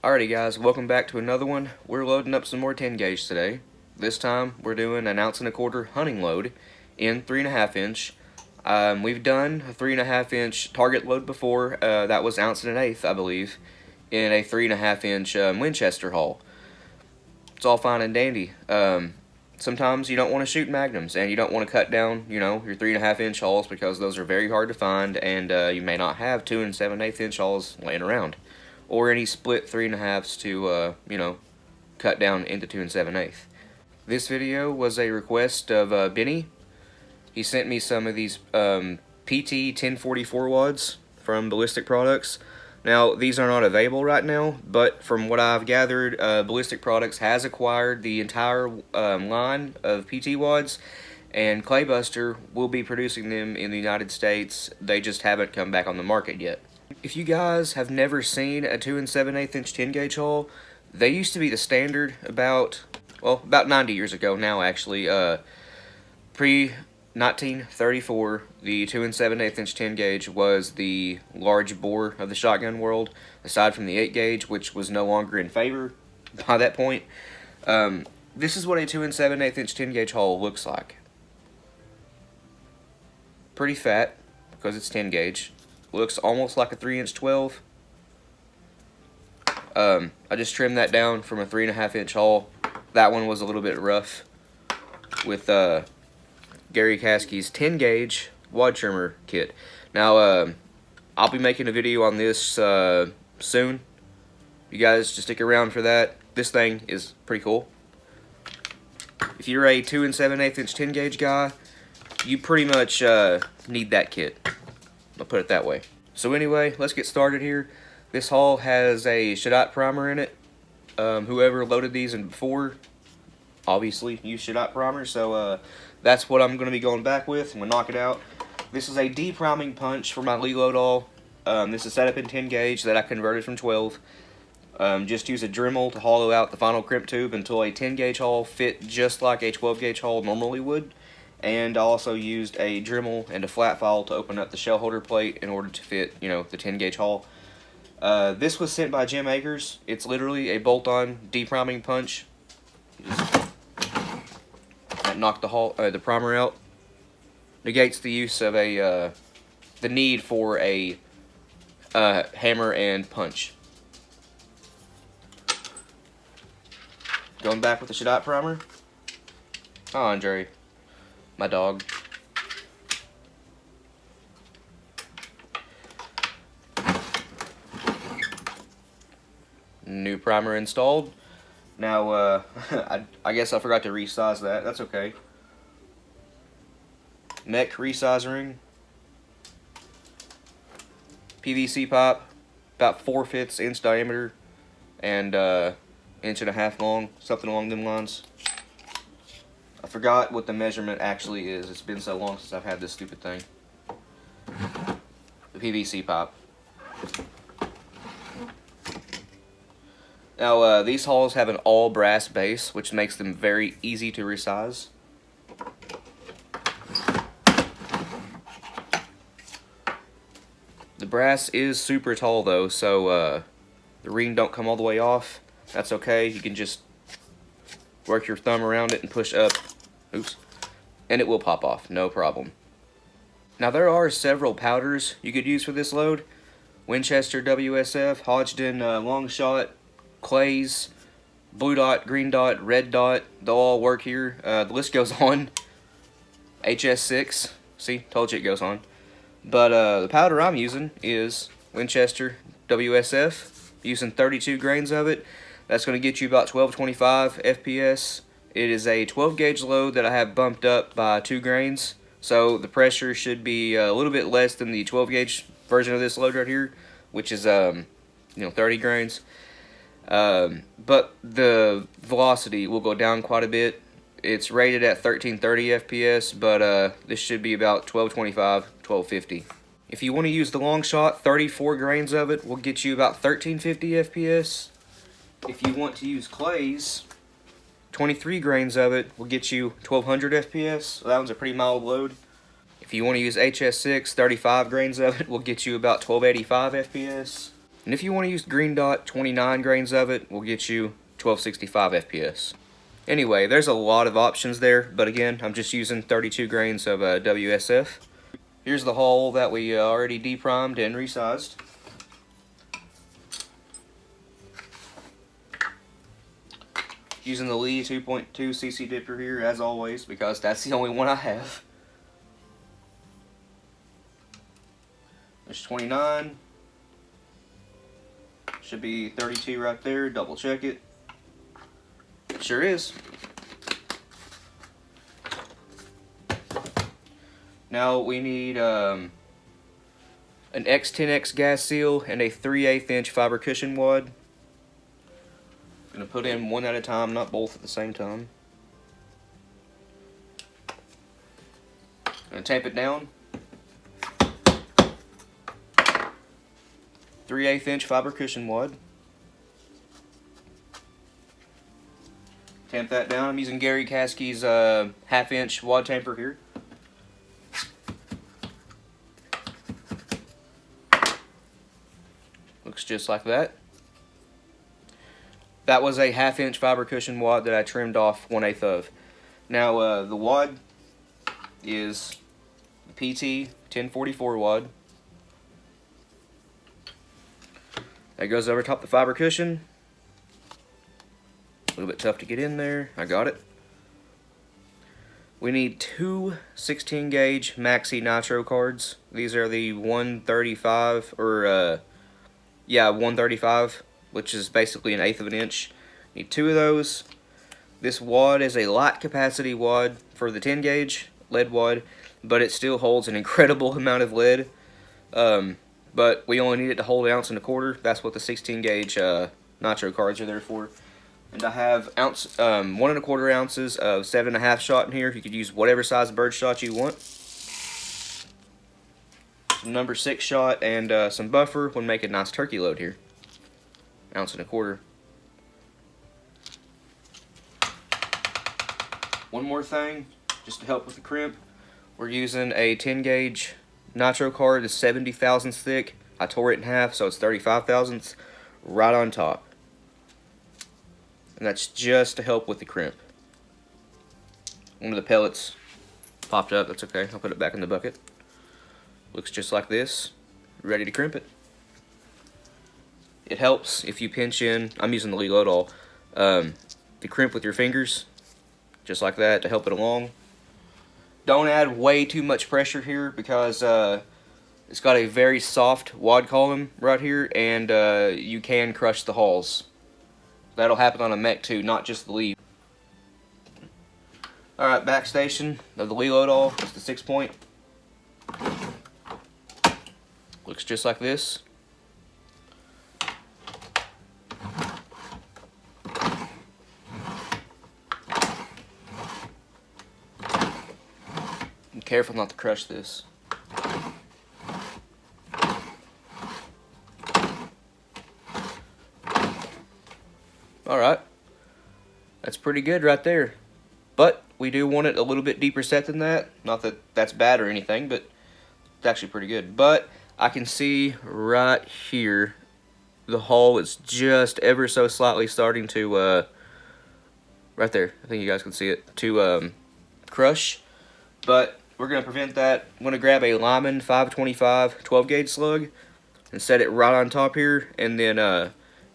Alrighty guys, welcome back to another one. We're loading up some more 10 gauge today. This time we're doing an 1.25 ounce hunting load in 3.5 inch. We've done a 3.5 inch target load before, that was 1.1 ounce I believe, in a 3.5 inch Winchester haul. It's all fine and dandy. Sometimes you don't want to shoot magnums and you don't want to cut down, your 3.5 inch hauls because those are very hard to find, and you may not have 2 7/8 inch hauls laying around, or any split 3.5s to, cut down into 2 7/8. This video was a request of Benny. He sent me some of these PT1044 Wads from Ballistic Products. Now, these are not available right now, but from what I've gathered, Ballistic Products has acquired the entire line of PT Wads, and Claybuster will be producing them in the United States. They just haven't come back on the market yet. If you guys have never seen a 2 7/8 inch 10 gauge haul, they used to be the standard about 90 years ago now, actually. Pre-1934, the 2 7/8 inch 10 gauge was the large bore of the shotgun world, aside from the 8 gauge, which was no longer in favor by that point. This is what a 2 7/8 inch 10 gauge haul looks like. Pretty fat, because it's 10 gauge. Looks almost like a 3 12. I just trimmed that down from a 3.5 inch haul. That one was a little bit rough with Gary Caskey's 10 gauge wad trimmer kit. Now, I'll be making a video on this soon. You guys just stick around for that. This thing is pretty cool. If you're a 2 7/8 inch 10 gauge guy, you pretty much need that kit. I'll put it that way. So anyway, let's get started here. This haul has a Shadot primer in it. Whoever loaded these in before, obviously used Shadot primer, so that's what I'm going to be going back with. I'm going to knock it out. This is a de-priming punch for my reload all. This is set up in 10 gauge that I converted from 12. Just use a Dremel to hollow out the final crimp tube until a 10 gauge haul fit just like a 12 gauge haul normally would. And I also used a Dremel and a flat file to open up the shell holder plate in order to fit, the 10 gauge haul. This was sent by Jim Akers. It's literally a bolt-on de-priming punch. That knocked the primer out. Negates the use of the need for a hammer and punch. Going back with the Shadot primer. Oh, Andre. My dog. New primer installed. Now, I guess I forgot to resize that. That's okay. Neck resize ring. PVC pipe, about 4/5 inch diameter, and 1.5 inches long, something along them lines. I forgot what the measurement actually is. It's been so long since I've had this stupid thing. The PVC pipe. Now, these hauls have an all brass base, which makes them very easy to resize. The brass is super tall though, so the ring don't come all the way off. That's okay. You can just work your thumb around it and push up. Oops. And it will pop off, no problem. Now, there are several powders you could use for this load. Winchester WSF, Hodgdon long shot, Clays, blue dot, green dot, red dot, they'll all work here. The list goes on. HS6, see, told you it goes on. But the powder I'm using is Winchester WSF, using 32 grains of it. That's going to get you about 1225 FPS. It is a 12 gauge load that I have bumped up by 2 grains, so the pressure should be a little bit less than the 12 gauge version of this load right here, which is 30 grains. But the velocity will go down quite a bit. It's rated at 1330 FPS, but this should be about 1225, 1250. If you want to use the long shot, 34 grains of it will get you about 1350 FPS. If you want to use Clays, 23 grains of it will get you 1200 FPS. So that one's a pretty mild load. If you want to use HS6, 35 grains of it will get you about 1285 FPS. And if you want to use the green dot, 29 grains of it will get you 1265 FPS. Anyway, there's a lot of options there, but again, I'm just using 32 grains of WSF. Here's the hull that we already deprimed and resized. Using the Lee 2.2 cc dipper here as always, because that's the only one I have. There's 29. Should be 32 right there. Double check it. It sure is. Now we need an X10X gas seal and a 3/8 inch fiber cushion wad. I'm going to put in one at a time, not both at the same time. I'm going to tape it down. 3/8 inch fiber cushion wad. Tamp that down. I'm using Gary Caskey's 1/2 inch wad tamper here. Looks just like that. That was a 1/2 inch fiber cushion wad that I trimmed off 1/8 of. Now the wad is the PT1044 Wad. That goes over top the fiber cushion. A little bit tough to get in there. I got it. We need two 16 gauge Maxi Nitro cards. These are the 135 or 135, which is basically 1/8 of an inch. Need two of those. This wad is a light capacity wad for the 10 gauge lead wad, but it still holds an incredible amount of lead. But we only need it to hold 1 1/4 ounces. That's what the 16 gauge nitro cards are there for. And I have 1 1/4 ounces of 7.5 shot in here. You could use whatever size bird shot you want. Some number 6 shot and some buffer would make a nice turkey load here. 1 1/4 ounces. One more thing, just to help with the crimp, we're using a 10 gauge nitro card. It's 70 thousandths thick. I tore it in half, so it's 35 thousandths right on top. And that's just to help with the crimp. One of the pellets popped up. That's okay. I'll put it back in the bucket. Looks just like this. Ready to crimp it. It helps if you pinch in. I'm using the Lee Load-All. To crimp with your fingers, just like that, to help it along. Don't add way too much pressure here because it's got a very soft wad column right here, and you can crush the hulls. That'll happen on a mech too, not just the Lee. Alright, back station of the Lee Load-All. It's the 6-point. Looks just like this. Be careful not to crush this. Alright, that's pretty good right there. But we do want it a little bit deeper set than that. Not that that's bad or anything, but it's actually pretty good. But I can see right here the hull is just ever so slightly starting to, right there, I think you guys can see it, to crush. But we're going to prevent that. I'm going to grab a Lyman 525 12 gauge slug and set it right on top here, and then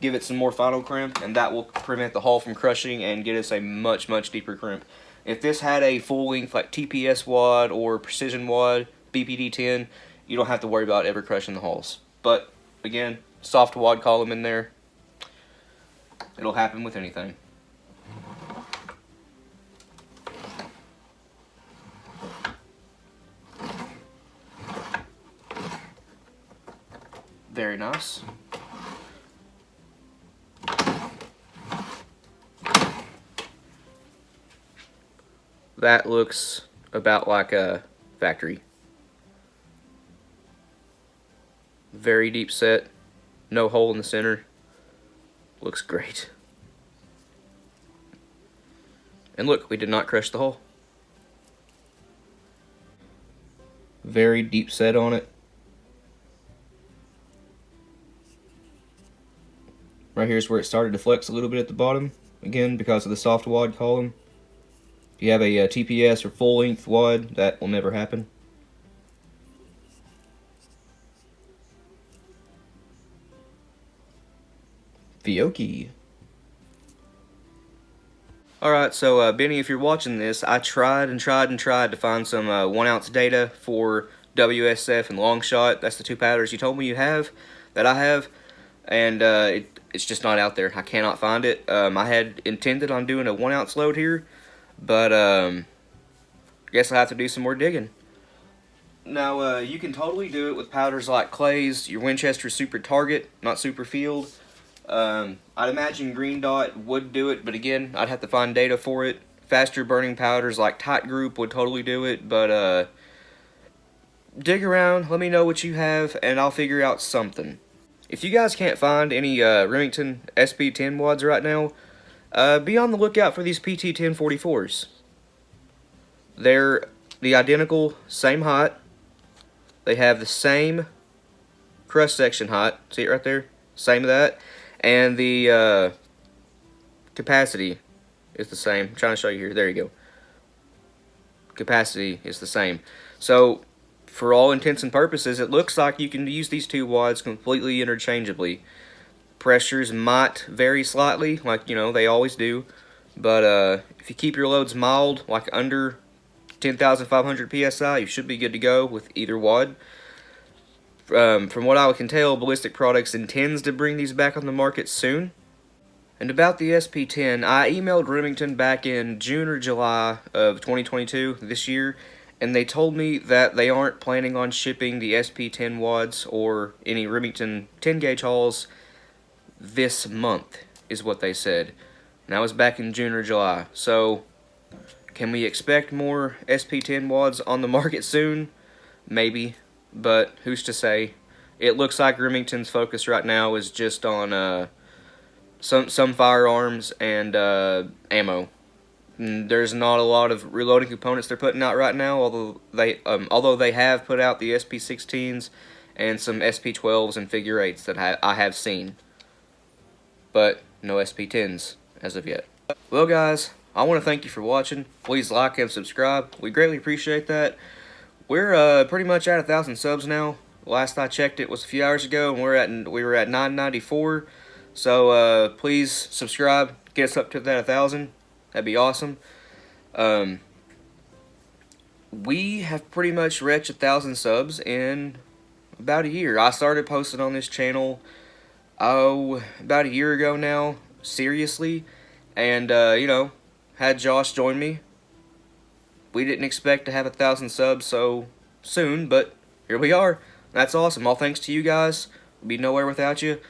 give it some more final crimp, and that will prevent the hull from crushing and get us a much deeper crimp. If this had a full length like TPS wad or precision wad, BPD10, you don't have to worry about ever crushing the hulls. But again, soft wad column in there, it'll happen with anything. Very nice. That looks about like a factory. Very deep set, no hole in the center. Looks great. And look, we did not crush the hull. Very deep set on it. Right here is where it started to flex a little bit at the bottom, again because of the soft wad column. If you have a TPS or full length wad, that will never happen. Fioki. Alright, so Benny, if you're watching this, I tried to find some 1 ounce data for WSF and Longshot. That's the two powders you told me you have, that I have, and it's just not out there. I cannot find it. I had intended on doing a 1 ounce load here, but I guess I'll have to do some more digging. Now, you can totally do it with powders like Clay's, your Winchester Super Target, not Super Field. I'd imagine Green Dot would do it, but again, I'd have to find data for it. Faster burning powders like Tight Group would totally do it, but dig around, let me know what you have, and I'll figure out something. If you guys can't find any Remington SP10 wads right now, be on the lookout for these PT1044s. They're the identical, same height. They have the same crush section height. See it right there? Same of that. And the capacity is the same. I'm trying to show you here. There you go. Capacity is the same. So, for all intents and purposes, it looks like you can use these two wads completely interchangeably. Pressures might vary slightly, like, you know, they always do. But if you keep your loads mild, like under 10,500 PSI, you should be good to go with either wad. From what I can tell, Ballistic Products intends to bring these back on the market soon. And about the SP10, I emailed Remington back in June or July of 2022, this year, and they told me that they aren't planning on shipping the SP10 wads or any Remington 10 gauge hauls this month, is what they said. And that was back in June or July. So, can we expect more SP10 wads on the market soon? Maybe. But who's to say? It looks like Remington's focus right now is just on some firearms and ammo. There's not a lot of reloading components they're putting out right now, although they have put out the SP16s and some SP12s and figure 8s that I have seen. But no SP10s as of yet. Well guys, I want to thank you for watching. Please like and subscribe. We greatly appreciate that. We're pretty much at 1,000 subs now. Last I checked, it was a few hours ago, and we were at 994. So please subscribe, get us up to that 1,000. That'd be awesome. We have pretty much reached 1,000 subs in about a year. I started posting on this channel about a year ago now, seriously, and you know, had Josh join me. We didn't expect to have 1,000 subs so soon, but here we are. That's awesome. All thanks to you guys. We'd be nowhere without you.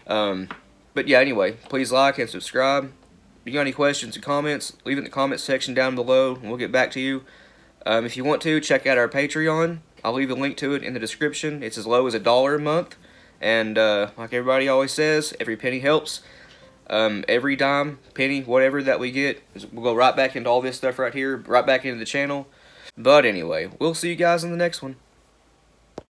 But yeah, anyway, please like and subscribe. If you got any questions or comments, leave it in the comments section down below, and we'll get back to you. If you want to, check out our Patreon. I'll leave a link to it in the description. It's as low as $1 a month. And like everybody always says, every penny helps. Every dime, penny, whatever that we get, we'll go right back into all this stuff right here, right back into the channel. But anyway, we'll see you guys in the next one.